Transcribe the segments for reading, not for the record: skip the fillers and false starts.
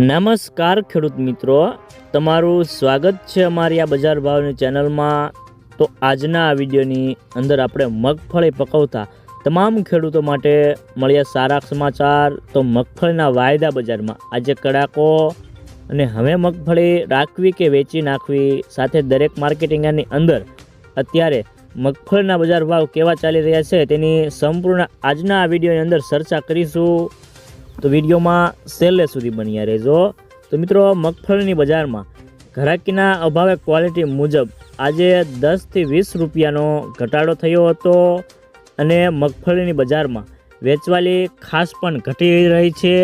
નમસ્કાર ખેડૂત મિત્રો, તમારું સ્વાગત છે અમારી આ બજાર ભાવની ચેનલમાં। તો આજના આ વિડીયોની અંદર આપણે મગફળી પકવતા તમામ ખેડૂતો માટે મળ્યા સારા સમાચાર। તો મગફળીના વાયદા બજારમાં આજે કડાકો અને હવે મગફળી રાખવી કે વેચી નાખવી, સાથે દરેક માર્કેટિંગ યાર્ડની અંદર અત્યારે મગફળીના બજાર ભાવ કેવા ચાલી રહ્યા છે તેની સંપૂર્ણ આજના આ વિડીયોની અંદર ચર્ચા કરીશું। તો વિડીયોમાં છેલ્લે સુધી બન્યા રહેજો। તો મિત્રો, મગફળીની બજારમાં ઘરાકીના અભાવે ક્વોલિટી મુજબ આજે 10 થી 20 રૂપિયાનો ઘટાડો થયો હતો અને મગફળીની બજારમાં વેચવાલી ખાસ પણ ઘટી રહી છે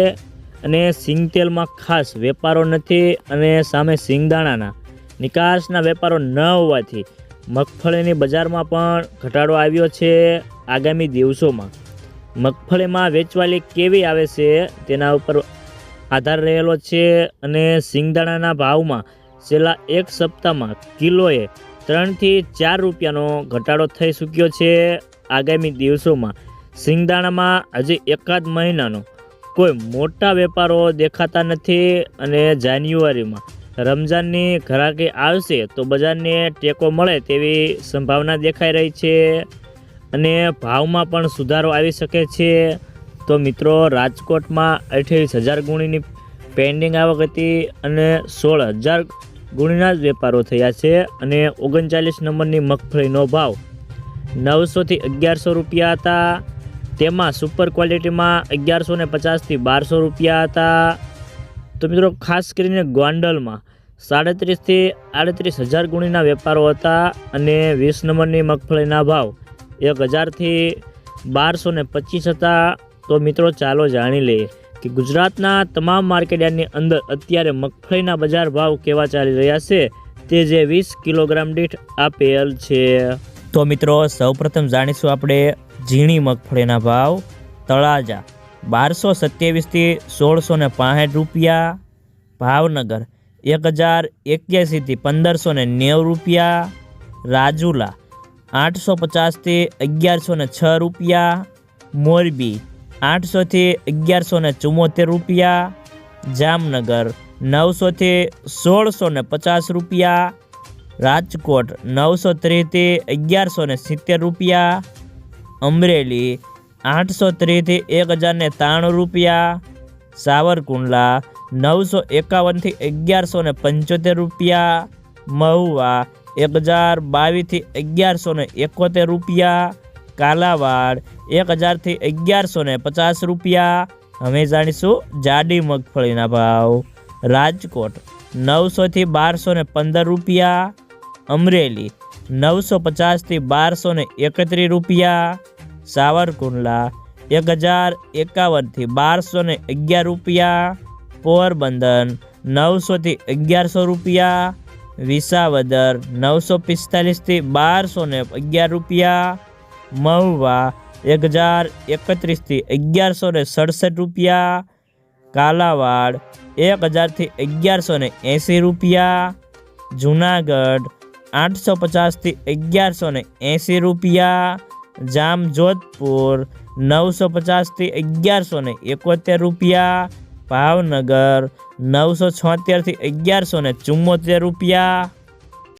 અને સિંગતેલમાં ખાસ વેપારો નથી અને સામે સિંગદાણાના નિકાસના વેપારો ન હોવાથી મગફળીની બજારમાં પણ ઘટાડો આવ્યો છે। આગામી દિવસોમાં મગફળીમાં વેચવાલી કેવી આવે છે તેના ઉપર આધાર રહેલો છે અને સિંગદાણાના ભાવમાં છેલ્લા એક સપ્તાહમાં કિલોએ 3 થી 4 રૂપિયાનો ઘટાડો થઈ ચૂક્યો છે। આગામી દિવસોમાં સિંગદાણામાં હજી એકાદ મહિનાનો કોઈ મોટા વેપારો દેખાતા નથી અને જાન્યુઆરીમાં રમઝાનની ઘરાકી આવશે તો બજારને ટેકો મળે તેવી સંભાવના દેખાઈ રહી છે અને ભાવમાં પણ સુધારો આવી શકે છે। તો મિત્રો, રાજકોટમાં 28,000 ગુણીની પેન્ડિંગ આવક હતી અને 16,000 ગુણીના જ વેપારો થયા છે અને 39 નંબરની મગફળીનો ભાવ 900 થી 1100 રૂપિયા હતા। તેમાં સુપર ક્વોલિટીમાં 1150 થી 1200 રૂપિયા હતા। તો મિત્રો, ખાસ કરીને ગોંડલમાં 37 થી 38,000 ગુણીના વેપારો હતા અને 20 નંબરની મગફળીના ભાવ 1000 થી 1225 હતા। તો મિત્રો, ચાલો જાણી લઈએ કે ગુજરાતના તમામ માર્કેટયાર્ડની અંદર અત્યારે મગફળીના બજાર ભાવ કેવા ચાલી રહ્યા છે તે જે 20 કિલોગ્રામ દીઠ આપેલ છે। તો મિત્રો, સૌપ્રથમ જાણીશું આપણે ઝીણી મગફળીના ભાવ। તળાજા 1227 થી 1665 રૂપિયા, ભાવનગર 1081 થી 1590 રૂપિયા, રાજુલા 850 થી 1106 રૂપિયા, મોરબી 800 થી 1174 રૂપિયા, જામનગર 900 થી 1650 રૂપિયા, રાજકોટ 930 થી 1170 રૂપિયા, અમરેલી 830 થી 1093 રૂપિયા, સાવરકુંડલા 951 થી 1175 રૂપિયા, મહુવા 1022 થી 1171 રૂપિયા, કાલાવાડ 1000 થી 1150 રૂપિયા। હવે જાણીશું જાડી મગફળીના ભાવ। રાજકોટ 900 થી 1215 રૂપિયા, અમરેલી 950 થી 1231 રૂપિયા, સાવરકુંડલા 1051 થી 1211 રૂપિયા, પોરબંદર 900 થી 1100 રૂપિયા, વિસાવદર 945 થી 1211 રૂપિયા, મહુવા 1031 થી 1167 રૂપિયા, કાલાવાડ 1000 થી 1180 રૂપિયા, જુનાગઢ 850 થી 1180 રૂપિયા, જામજોધપુર 950 થી 1171 રૂપિયા, ભાવનગર 976 થી 1174 રૂપિયા।